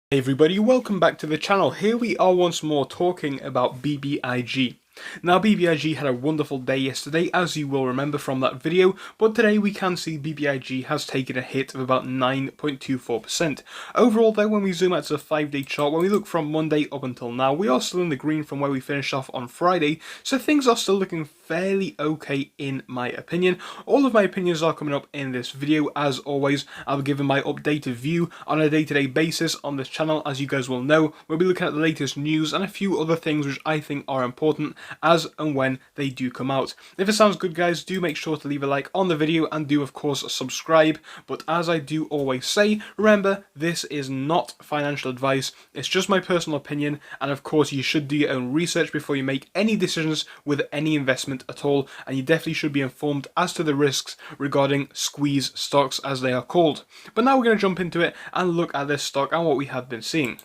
Hey everybody, welcome back to the channel. Here we are once more talking about BBIG. Now BBIG had a wonderful day yesterday, as you will remember from that video, but today we can see BBIG has taken a hit of about 9.24%. Overall though, when we zoom out to the 5-day chart, when we look from Monday up until now, we are still in the green from where we finished off on Friday, so things are still looking fairly okay in my opinion. All of my opinions are coming up in this video. As always, I'll be giving my updated view on a day-to-day basis on this channel. As you guys will know, we'll be looking at the latest news and a few other things which I think are important as and when they do come out. If it sounds good guys, do make sure to leave a like on the video and do of course subscribe. But as I do always say, remember this is not financial advice, it's just my personal opinion, and of course you should do your own research before you make any decisions with any investment at all, and you definitely should be informed as to the risks regarding squeeze stocks as they are called. But now we're going to jump into it and look at this stock and what we have been seeing.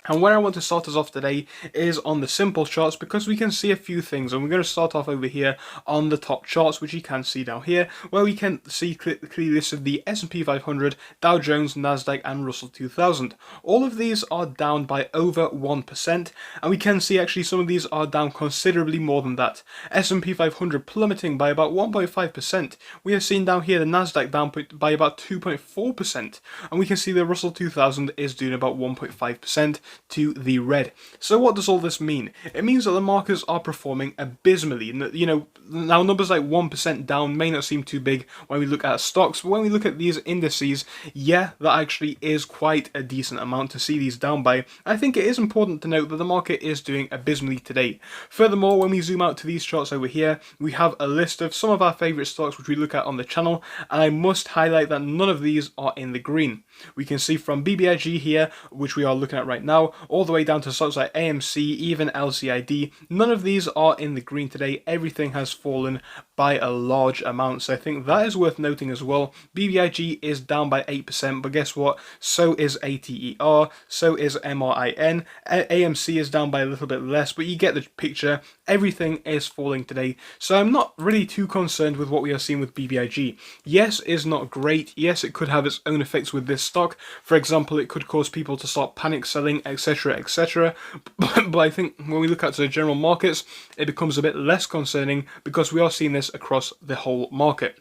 And where I want to start us off today is on the simple charts, because we can see a few things, and we're going to start off over here on the top charts, which you can see down here, where we can see clearly listed the S&P 500, Dow Jones, Nasdaq and Russell 2000. All of these are down by over 1%, and we can see actually some of these are down considerably more than that. S&P 500 plummeting by about 1.5%. We have seen down here the Nasdaq down by about 2.4%, and we can see the Russell 2000 is doing about 1.5%. to the red. So what does all this mean? It means that the markets are performing abysmally. You know, now numbers like 1% down may not seem too big when we look at stocks, but when we look at these indices, yeah, that actually is quite a decent amount to see these down by. I think it is important to note that the market is doing abysmally today. Furthermore, when we zoom out to these charts over here, we have a list of some of our favourite stocks which we look at on the channel, and I must highlight that none of these are in the green. We can see from BBIG here, which we are looking at right now, all the way down to stocks like AMC, even LCID. None of these are in the green today. Everything has fallen by a large amount, so I think that is worth noting as well. BBIG is down by 8%, but guess what? So is ATER, so is MRIN. AMC is down by a little bit less, but you get the picture. Everything is falling today, so I'm not really too concerned with what we are seeing with BBIG. Yes, it's not great. Yes, it could have its own effects with this stock. For example, it could cause people to start panic selling, etc, etc. But I think when we look at the general markets, it becomes a bit less concerning because we are seeing this across the whole market.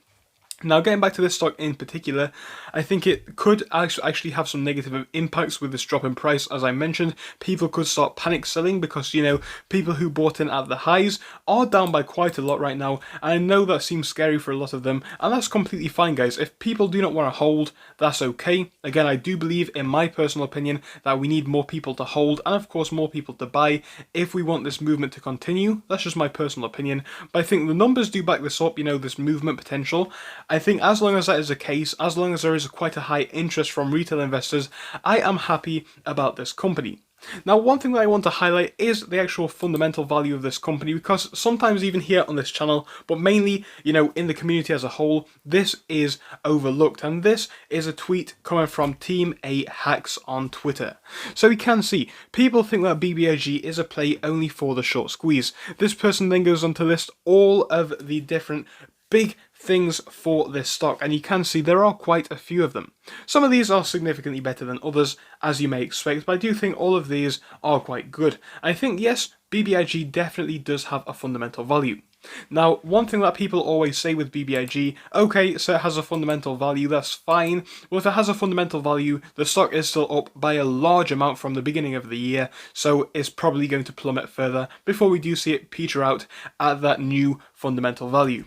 Now, getting back to this stock in particular, I think it could actually have some negative impacts with this drop in price. As I mentioned, people could start panic selling because, you know, people who bought in at the highs are down by quite a lot right now. And I know that seems scary for a lot of them, and that's completely fine, guys. If people do not want to hold, that's okay. Again, I do believe, in my personal opinion, that we need more people to hold and, of course, more people to buy if we want this movement to continue. That's just my personal opinion. But I think the numbers do back this up, you know, this movement potential. I think as long as that is the case, as long as there is quite a high interest from retail investors, I am happy about this company. Now, one thing that I want to highlight is the actual fundamental value of this company, because sometimes even here on this channel, but mainly, you know, in the community as a whole, this is overlooked. And this is a tweet coming from Team 8 Hacks on Twitter. So we can see, people think that BBIG is a play only for the short squeeze. This person then goes on to list all of the different big things for this stock, and you can see there are quite a few of them. Some of these are significantly better than others, as you may expect, but I do think all of these are quite good. I think, yes, BBIG definitely does have a fundamental value. Now, one thing that people always say with BBIG, okay, so it has a fundamental value, that's fine. Well, if it has a fundamental value, the stock is still up by a large amount from the beginning of the year, so it's probably going to plummet further before we do see it peter out at that new fundamental value.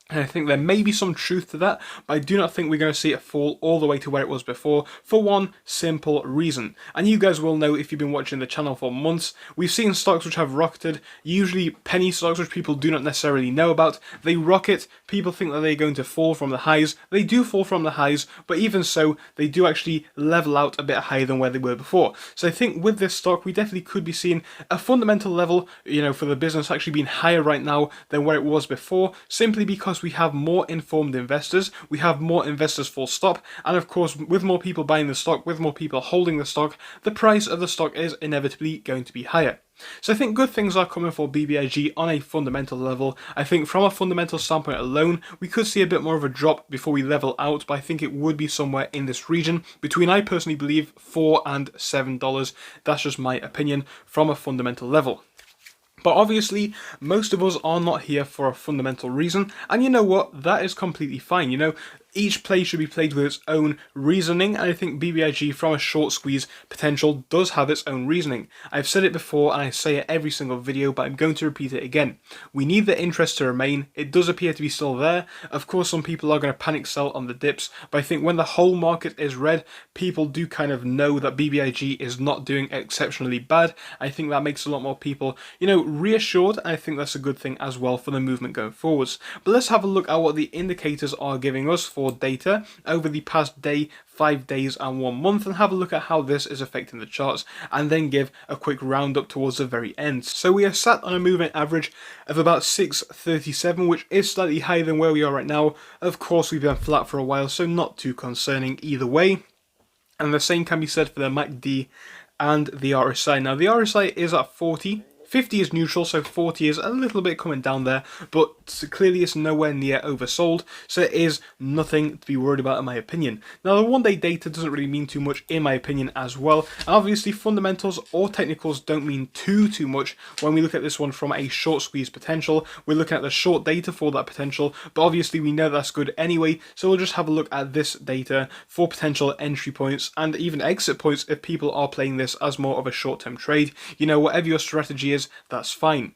And I think there may be some truth to that, but I do not think we're going to see it fall all the way to where it was before, for one simple reason. And you guys will know if you've been watching the channel for months, we've seen stocks which have rocketed, usually penny stocks which people do not necessarily know about. They rocket, people think that they're going to fall from the highs. They do fall from the highs, but even so, they do actually level out a bit higher than where they were before. So I think with this stock, we definitely could be seeing a fundamental level, you know, for the business actually being higher right now than where it was before, simply because we have more informed investors, we have more investors full stop, and of course with more people buying the stock, with more people holding the stock, the price of the stock is inevitably going to be higher. So I think good things are coming for BBIG on a fundamental level. I think from a fundamental standpoint alone, we could see a bit more of a drop before we level out, but I think it would be somewhere in this region between, I personally believe, $4 and $7. That's just my opinion from a fundamental level. But obviously, most of us are not here for a fundamental reason, and you know what, that is completely fine. You know, each play should be played with its own reasoning, and I think BBIG from a short squeeze potential does have its own reasoning. I've said it before and I say it every single video, but I'm going to repeat it again. We need the interest to remain. It does appear to be still there. Of course, some people are going to panic sell on the dips, but I think when the whole market is red, people do kind of know that BBIG is not doing exceptionally bad. I think that makes a lot more people, you know, reassured, and I think that's a good thing as well for the movement going forwards. But let's have a look at what the indicators are giving us for data over the past day, 5 days and 1 month, and have a look at how this is affecting the charts, and then give a quick roundup towards the very end. So we are sat on a moving average of about 637, which is slightly higher than where we are right now. Of course, we've been flat for a while, so not too concerning either way. And the same can be said for the MACD and the RSI. Now the RSI is at 40. 50 is neutral, so 40 is a little bit coming down there, but clearly it's nowhere near oversold, so it is nothing to be worried about in my opinion. Now the 1 day data doesn't really mean too much in my opinion as well, and obviously fundamentals or technicals don't mean too much when we look at this one from a short squeeze potential. We're looking at the short data for that potential, but obviously we know that's good anyway, so we'll just have a look at this data for potential entry points and even exit points if people are playing this as more of a short-term trade. You know, whatever your strategy is, that's fine.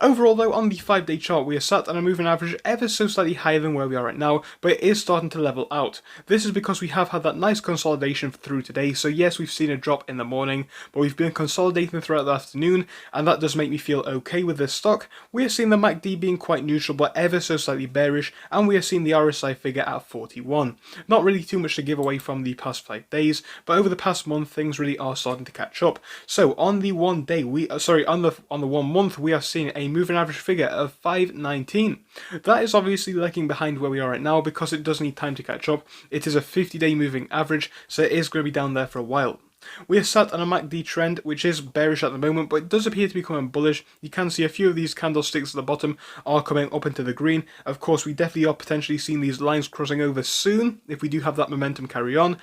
Overall though, on the 5 day chart, we are sat on a moving average ever so slightly higher than where we are right now, but it is starting to level out. This is because we have had that nice consolidation through today, so yes, we've seen a drop in the morning, but we've been consolidating throughout the afternoon, and that does make me feel okay with this stock. We are seeing the MACD being quite neutral, but ever so slightly bearish, and we are seeing the RSI figure at 41. Not really too much to give away from the past 5 days, but over the past month, things really are starting to catch up. So on the 1 day, on the 1 month, we are seeing a moving average figure of 519. That is obviously lagging behind where we are right now because it does need time to catch up. It is a 50-day moving average, so it is going to be down there for a while. We are sat on a MACD trend, which is bearish at the moment, but it does appear to be becoming bullish. You can see a few of these candlesticks at the bottom are coming up into the green. Of course, we definitely are potentially seeing these lines crossing over soon, if we do have that momentum carry on.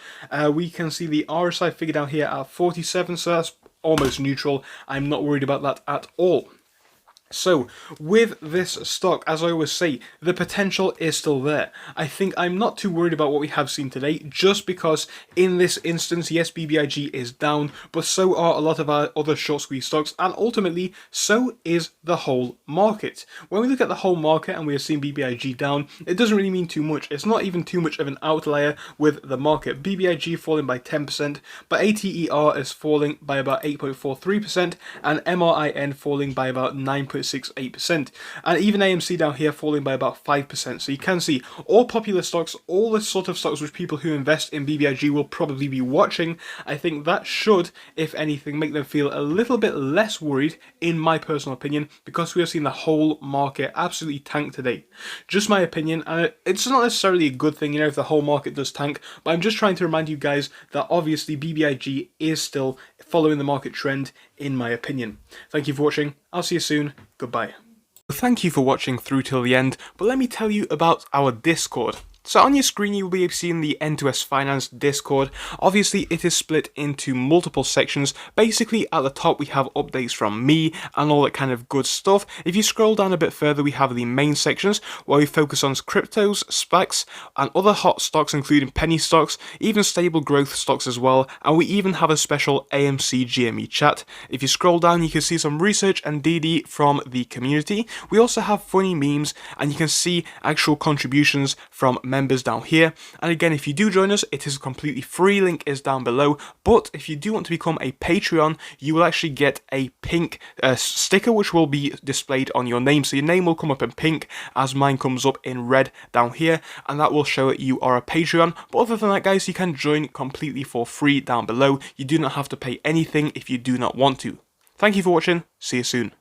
We can see the RSI figure down here at 47, so that's almost neutral. I'm not worried about that at all. So, with this stock, as I always say, the potential is still there. I think I'm not too worried about what we have seen today, just because in this instance, yes, BBIG is down, but so are a lot of our other short squeeze stocks, and ultimately, so is the whole market. When we look at the whole market and we are seeing BBIG down, it doesn't really mean too much. It's not even too much of an outlier with the market. BBIG falling by 10%, but ATER is falling by about 8.43%, and MRIN falling by about 9.68%, and even AMC down here falling by about 5%. So you can see all popular stocks, all the sort of stocks which people who invest in BBIG will probably be watching. I think that should, if anything, make them feel a little bit less worried, in my personal opinion, because we have seen the whole market absolutely tank today. Just my opinion, and it's not necessarily a good thing, you know, if the whole market does tank, but I'm just trying to remind you guys that obviously BBIG is still following the market trend, in my opinion. Thank you for watching. I'll see you soon. Goodbye. Thank you for watching through till the end, but let me tell you about our Discord. So on your screen you will be seeing the N2S Finance Discord. Obviously it is split into multiple sections. Basically at the top we have updates from me and all that kind of good stuff. If you scroll down a bit further we have the main sections where we focus on cryptos, SPACs and other hot stocks including penny stocks, even stable growth stocks as well, and we even have a special AMC GME chat. If you scroll down you can see some research and DD from the community. We also have funny memes and you can see actual contributions from members down here. And again, if you do join us, it is completely free, link is down below. But if you do want to become a Patreon, you will actually get a pink sticker which will be displayed on your name. So your name will come up in pink as mine comes up in red down here, and that will show that you are a Patreon. But other than that guys, you can join completely for free down below. You do not have to pay anything if you do not want to. Thank you for watching, see you soon.